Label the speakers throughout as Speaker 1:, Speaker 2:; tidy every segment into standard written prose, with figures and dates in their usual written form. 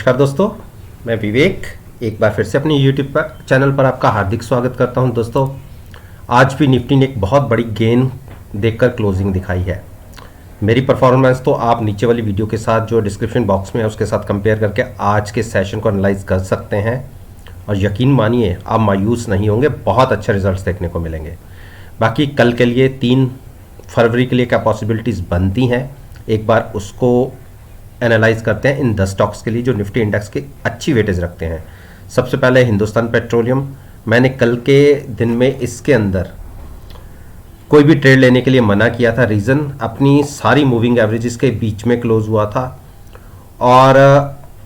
Speaker 1: नमस्कार दोस्तों, मैं विवेक एक बार फिर से अपने YouTube चैनल पर आपका हार्दिक स्वागत करता हूं। दोस्तों, आज भी निफ्टी ने एक बहुत बड़ी गेन देखकर क्लोजिंग दिखाई है। मेरी परफॉर्मेंस तो आप नीचे वाली वीडियो के साथ जो डिस्क्रिप्शन बॉक्स में है उसके साथ कंपेयर करके आज के सेशन को एनालाइज कर सकते हैं और यकीन मानिए आप मायूस नहीं होंगे, बहुत अच्छे रिजल्ट्स देखने को मिलेंगे। बाकी कल के लिए 3 फरवरी के लिए क्या पॉसिबिलिटीज़ बनती हैं, एक बार उसको एनालाइज करते हैं इन 10 स्टॉक्स के लिए जो निफ्टी इंडेक्स के अच्छी वेटेज रखते हैं। सबसे पहले हिंदुस्तान पेट्रोलियम। मैंने कल के दिन में इसके अंदर कोई भी ट्रेड लेने के लिए मना किया था। रीज़न, अपनी सारी मूविंग एवरेजेस के बीच में क्लोज हुआ था और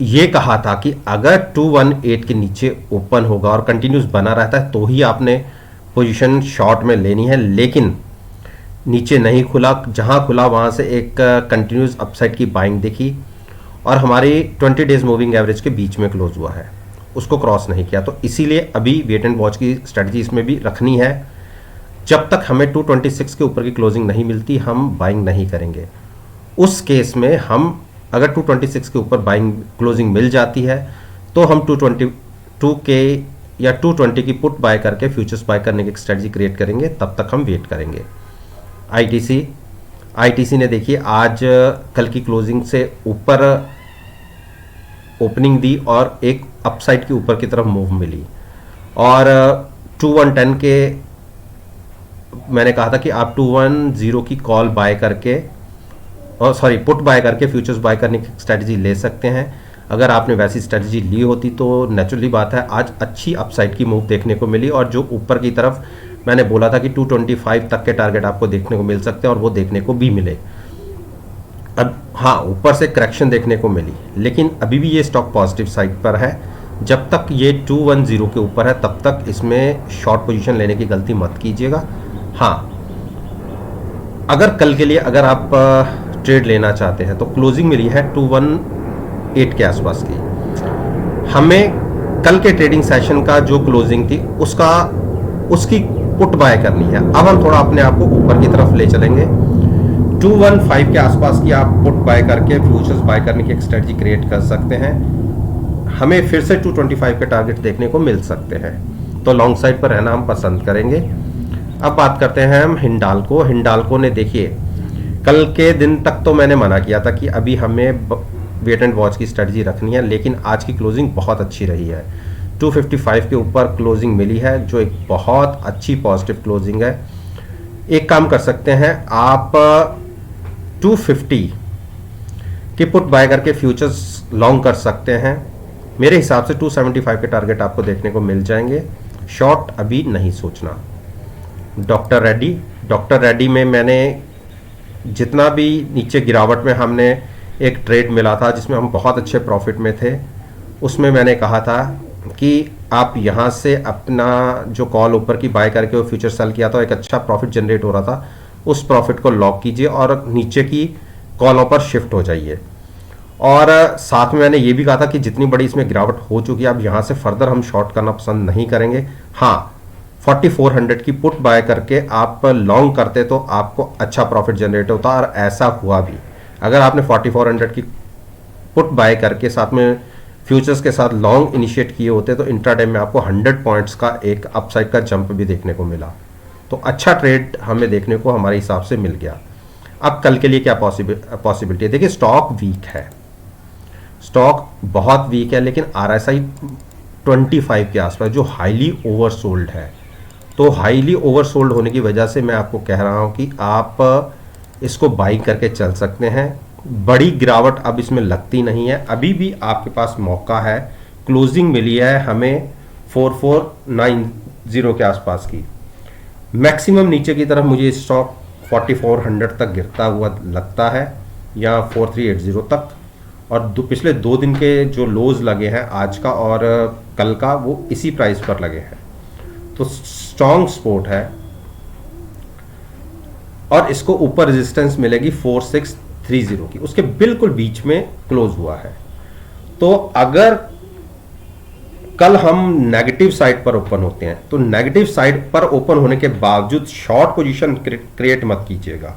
Speaker 1: ये कहा था कि अगर 218 के नीचे ओपन होगा और कंटिन्यूस बना रहता है तो ही आपने पोजीशन शॉर्ट में लेनी है, लेकिन नीचे नहीं खुला। जहां खुला वहां से एक कंटिन्यूस अपसाइड की बाइंग दिखी और हमारी 20 डेज मूविंग एवरेज के बीच में क्लोज हुआ है, उसको क्रॉस नहीं किया। तो इसीलिए अभी वेट एंड वॉच की स्ट्रेटजी इसमें भी रखनी है। जब तक हमें 226 के ऊपर की क्लोजिंग नहीं मिलती हम बाइंग नहीं करेंगे। उस केस में हम अगर 226 के ऊपर बाइंग क्लोजिंग मिल जाती है तो हम 222 के या 220 की पुट बाय करके फ्यूचर्स बाय करने की स्ट्रेटजी क्रिएट करेंगे। तब तक हम वेट करेंगे। आईटीसी ने देखिए आज कल की क्लोजिंग से ऊपर ओपनिंग दी और एक अपसाइड के ऊपर की तरफ मूव मिली और 2110 के मैंने कहा था कि आप 210 की कॉल बाय करके और पुट बाय करके फ्यूचर्स बाय करने की स्ट्रेटजी ले सकते हैं। अगर आपने वैसी स्ट्रेटजी ली होती तो नेचुरली बात है आज अच्छी अपसाइड की मूव देखने को मिली और जो ऊपर की तरफ मैंने बोला था कि 225 तक के टारगेट आपको देखने को मिल सकते हैं और वो देखने को भी मिले। अब हाँ, ऊपर से करेक्शन देखने को मिली, लेकिन अभी भी ये स्टॉक पॉजिटिव साइड पर है। जब तक ये 210 के ऊपर है तब तक इसमें शॉर्ट पोजीशन लेने की गलती मत कीजिएगा। हाँ, अगर कल के लिए अगर आप ट्रेड लेना चाहते हैं तो क्लोजिंग मिली है 218 के आसपास की। हमें कल के ट्रेडिंग सेशन का जो क्लोजिंग थी उसकी पुट बाय करनी है। अब हम थोड़ा अपने आप को ऊपर की तरफ ले चलेंगे। 215 के आसपास की आप पुट बाय करके फ्यूचर्स बाय करने की एक स्ट्रेटजी क्रिएट कर सकते हैं। हमें फिर से 225 के टारगेट देखने को मिल सकते हैं, तो लॉन्ग साइड पर रहना हम पसंद करेंगे। अब बात करते हैं हम हिंडाल्को ने देखिए कल के दिन तक तो मैंने मना किया था कि अभी हमें वेट एंड वॉच की स्ट्रेटजी रखनी है, लेकिन आज की क्लोजिंग बहुत अच्छी रही है। 255 के ऊपर क्लोजिंग मिली है जो एक बहुत अच्छी पॉजिटिव क्लोजिंग है। एक काम कर सकते हैं, आप 250 की पुट बाय करके फ्यूचर्स लॉन्ग कर सकते हैं। मेरे हिसाब से 275 के टारगेट आपको देखने को मिल जाएंगे। शॉर्ट अभी नहीं सोचना। डॉक्टर रेड्डी में मैंने जितना भी नीचे गिरावट में हमने एक ट्रेड मिला था जिसमें हम बहुत अच्छे प्रॉफिट में थे, उसमें मैंने कहा था कि आप यहाँ से अपना जो कॉल ऊपर की बाय करके वो फ्यूचर सेल किया था, एक अच्छा प्रॉफिट जनरेट हो रहा था, उस प्रॉफिट को लॉक कीजिए और नीचे की कॉलों पर शिफ्ट हो जाइए। और साथ में मैंने ये भी कहा था कि जितनी बड़ी इसमें गिरावट हो चुकी है अब यहाँ से फर्दर हम शॉर्ट करना पसंद नहीं करेंगे। हाँ, 4400 की पुट बाय करके आप लॉन्ग करते तो आपको अच्छा प्रॉफिट जनरेट होता और ऐसा हुआ भी। अगर आपने 4400 की पुट बाय करके साथ में फ्यूचर्स के साथ लॉन्ग इनिशिएट किए होते तो इंट्राडे में आपको 100 पॉइंट्स का एक अपसाइड का जंप भी देखने को मिला। तो अच्छा ट्रेड हमें देखने को हमारे हिसाब से मिल गया। अब कल के लिए क्या पॉसिबिलिटी है? देखिए, स्टॉक वीक है, स्टॉक बहुत वीक है, लेकिन RSI 25 के आसपास जो हाईली ओवरसोल्ड है। तो हाईली ओवरसोल्ड होने की वजह से मैं आपको कह रहा हूं कि आप इसको बाई करके चल सकते हैं। बड़ी गिरावट अब इसमें लगती नहीं है, अभी भी आपके पास मौका है। क्लोजिंग मिली है हमें 4490 के आसपास की। मैक्सिमम नीचे की तरफ मुझे स्टॉक 4400 तक गिरता हुआ लगता है या 4380 तक। और पिछले 2 दिन के जो लोज लगे हैं आज का और कल का, वो इसी प्राइस पर लगे हैं। तो स्ट्रॉन्ग सपोर्ट है और इसको ऊपर रेजिस्टेंस मिलेगी 4630 की, उसके बिल्कुल बीच में क्लोज हुआ है। तो अगर कल हम नेगेटिव साइड पर ओपन होते हैं तो नेगेटिव साइड पर ओपन होने के बावजूद शॉर्ट पोजीशन क्रिएट मत कीजिएगा।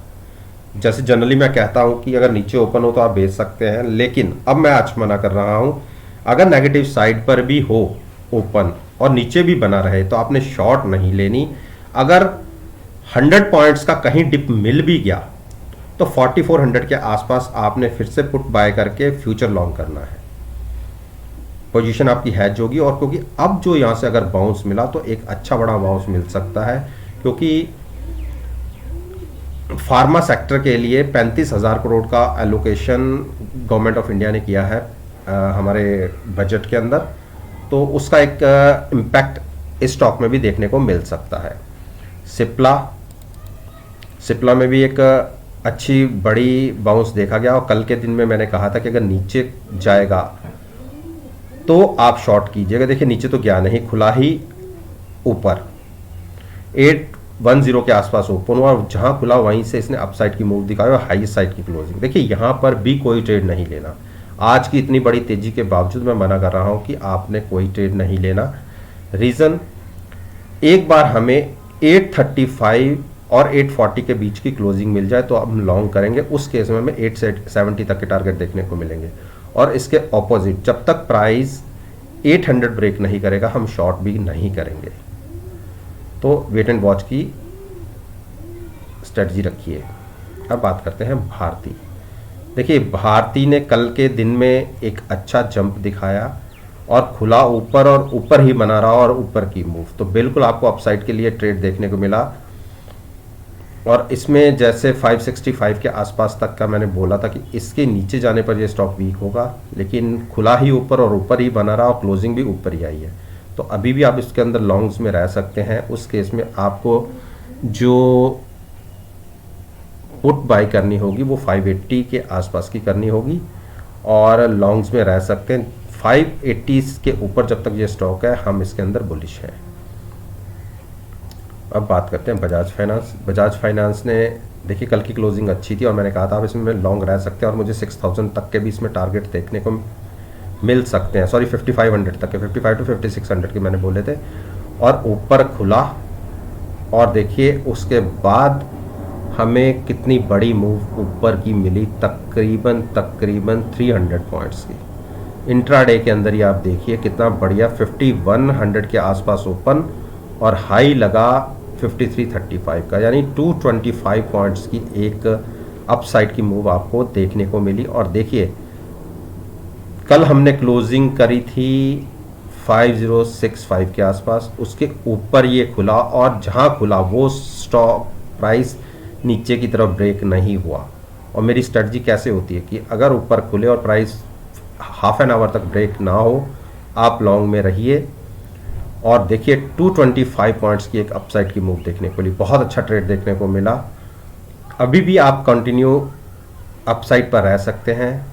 Speaker 1: जैसे जनरली मैं कहता हूं कि अगर नीचे ओपन हो तो आप बेच सकते हैं, लेकिन अब मैं आज मना कर रहा हूं अगर नेगेटिव साइड पर भी हो ओपन और नीचे भी बना रहे तो आपने शॉर्ट नहीं लेनी। अगर 100 पॉइंट्स का कहीं डिप मिल भी गया तो 4400 के आसपास आपने फिर से पुट बाय करके फ्यूचर लॉन्ग करना है। पोजीशन आपकी हैज होगी, और क्योंकि अब जो यहाँ से अगर बाउंस मिला तो एक अच्छा बड़ा बाउंस मिल सकता है, क्योंकि फार्मा सेक्टर के लिए 35,000 करोड़ का एलोकेशन गवर्नमेंट ऑफ इंडिया ने किया है हमारे बजट के अंदर, तो उसका एक इम्पैक्ट इस स्टॉक में भी देखने को मिल सकता है। सिप्ला में भी एक अच्छी बड़ी बाउंस देखा गया, और कल के दिन में मैंने कहा था कि अगर नीचे जाएगा तो आप शॉर्ट कीजिएगा। देखिए नीचे तो गया नहीं, खुला ही ऊपर 810 के आसपास ओपन हुआ, और जहां खुला वहीं से इसने अपसाइड की मूव दिखाई और हाई साइड की क्लोजिंग। देखिए यहां पर भी कोई ट्रेड नहीं लेना। आज की इतनी बड़ी तेजी के बावजूद मैं मना कर रहा हूं कि आपने कोई ट्रेड नहीं लेना। रीजन, एक बार हमें 835 और 840 के बीच की क्लोजिंग मिल जाए तो हम लॉन्ग करेंगे। उस केस में हमें 870 तक के टारगेट देखने को मिलेंगे, और इसके ऑपोजिट जब तक प्राइस 800 ब्रेक नहीं करेगा हम शॉर्ट भी नहीं करेंगे। तो वेट एंड वॉच की स्ट्रेटजी रखिए। अब बात करते हैं भारती। देखिए भारती ने कल के दिन में एक अच्छा जंप दिखाया और खुला ऊपर, और ऊपर ही बना रहा और ऊपर की मूव, तो बिल्कुल आपको अपसाइड के लिए ट्रेड देखने को मिला। और इसमें जैसे 565 के आसपास तक का मैंने बोला था कि इसके नीचे जाने पर ये स्टॉक वीक होगा, लेकिन खुला ही ऊपर और ऊपर ही बना रहा और क्लोजिंग भी ऊपर ही आई है, तो अभी भी आप इसके अंदर लॉन्ग्स में रह सकते हैं। उस केस में आपको जो पुट बाय करनी होगी वो 580 के आसपास की करनी होगी, और लॉन्ग्स में रह सकते हैं। 580 के ऊपर जब तक ये स्टॉक है हम इसके अंदर बुलिश हैं। अब बात करते हैं बजाज फाइनेंस। बजाज फाइनेंस ने देखिए कल की क्लोजिंग अच्छी थी, और मैंने कहा था आप इसमें लॉन्ग रह सकते हैं, और मुझे 6000 तक के भी इसमें टारगेट देखने को मिल सकते हैं। सॉरी 5500 तक के, 55 to 5600 के मैंने बोले थे, और ऊपर खुला। और देखिए उसके बाद हमें कितनी बड़ी मूव ऊपर की मिली, तकरीबन 300 पॉइंट्स की। इंट्राडे के अंदर ही आप देखिए कितना बढ़िया 5100 के आसपास ओपन, और हाई लगा 5335 का, यानी 225 पॉइंट्स की एक अपसाइड की मूव आपको देखने को मिली। और देखिए कल हमने क्लोजिंग करी थी 5065 के आसपास, उसके ऊपर ये खुला, और जहां खुला वो स्टॉक प्राइस नीचे की तरफ ब्रेक नहीं हुआ। और मेरी स्ट्रेटजी कैसे होती है कि अगर ऊपर खुले और प्राइस हाफ एन आवर तक ब्रेक ना हो, आप लॉन्ग में रहिए। और देखिए 225 पॉइंट्स की एक अपसाइड की मूव देखने को मिली, बहुत अच्छा ट्रेड देखने को मिला। अभी भी आप कंटिन्यू अपसाइड पर रह सकते हैं।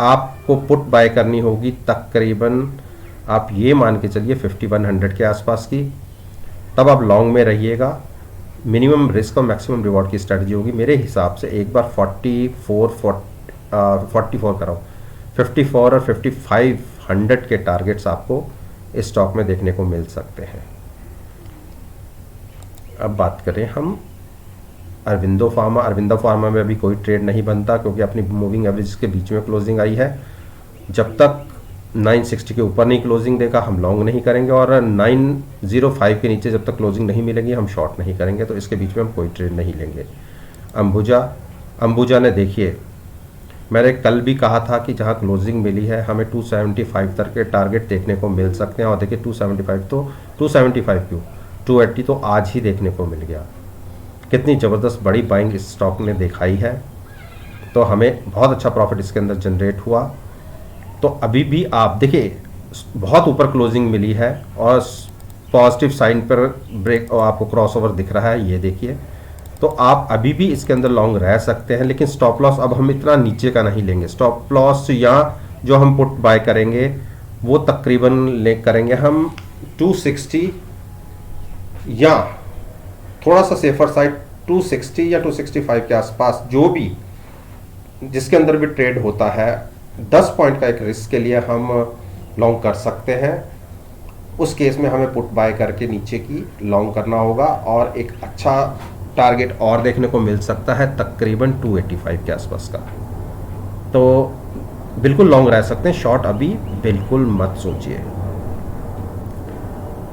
Speaker 1: आपको पुट बाय करनी होगी तकरीबन, आप ये मान के चलिए 5100 के आसपास की, तब आप लॉन्ग में रहिएगा। मिनिमम रिस्क और मैक्सिमम रिवॉर्ड की स्ट्रेटजी होगी मेरे हिसाब से। एक बार 44 कराओ, 54 और 5500 के टारगेट्स आपको इस स्टॉक में देखने को मिल सकते हैं। अब बात करें हम अरविंदो फार्मा में अभी कोई ट्रेड नहीं बनता, क्योंकि अपनी मूविंग एवरेज के बीच में क्लोजिंग आई है। जब तक 960 के ऊपर नहीं क्लोजिंग देगा हम लॉन्ग नहीं करेंगे, और 905 के नीचे जब तक क्लोजिंग नहीं मिलेगी हम शॉर्ट नहीं करेंगे, तो इसके बीच में हम कोई ट्रेड नहीं लेंगे। अंबुजा ने देखिए मैंने कल भी कहा था कि जहां क्लोजिंग मिली है हमें 275 तक के टारगेट देखने को मिल सकते हैं, और देखिए 275 तो 275 क्यों, 280 तो आज ही देखने को मिल गया। कितनी ज़बरदस्त बड़ी बाइंग इस स्टॉक ने दिखाई है, तो हमें बहुत अच्छा प्रॉफिट इसके अंदर जनरेट हुआ। तो अभी भी आप देखिए बहुत ऊपर क्लोजिंग मिली है, और पॉजिटिव साइन पर ब्रेक और आपको क्रॉसओवर दिख रहा है, ये देखिए। तो आप अभी भी इसके अंदर लॉन्ग रह सकते हैं, लेकिन स्टॉप लॉस अब हम इतना नीचे का नहीं लेंगे। स्टॉप लॉस या जो हम पुट बाय करेंगे वो तकरीबन करेंगे हम 260, या थोड़ा सा सेफर साइड 260 या 265 के आसपास, जो भी जिसके अंदर भी ट्रेड होता है 10 पॉइंट का एक रिस्क के लिए हम लॉन्ग कर सकते हैं। उस केस में हमें पुट बाय करके नीचे की लॉन्ग करना होगा, और एक अच्छा टारगेट और देखने को मिल सकता है तकरीबन 285 के आसपास का। तो बिल्कुल लॉन्ग रह सकते हैं, शॉर्ट अभी बिल्कुल मत सोचिए।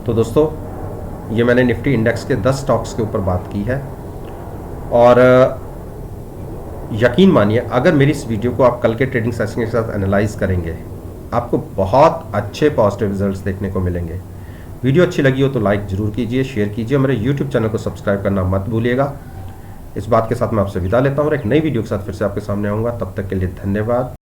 Speaker 1: तो दोस्तों, ये मैंने निफ्टी इंडेक्स के 10 स्टॉक्स के ऊपर बात की है, और यकीन मानिए अगर मेरी इस वीडियो को आप कल के ट्रेडिंग सेशन के साथ एनालाइज करेंगे, आपको बहुत अच्छे पॉजिटिव रिजल्ट्स देखने को मिलेंगे। वीडियो अच्छी लगी हो तो लाइक ज़रूर कीजिए, शेयर कीजिए, मेरे यूट्यूब चैनल को सब्सक्राइब करना मत भूलिएगा। इस बात के साथ मैं आपसे विदा लेता हूँ और एक नई वीडियो के साथ फिर से आपके सामने आऊँगा। तब तक के लिए धन्यवाद।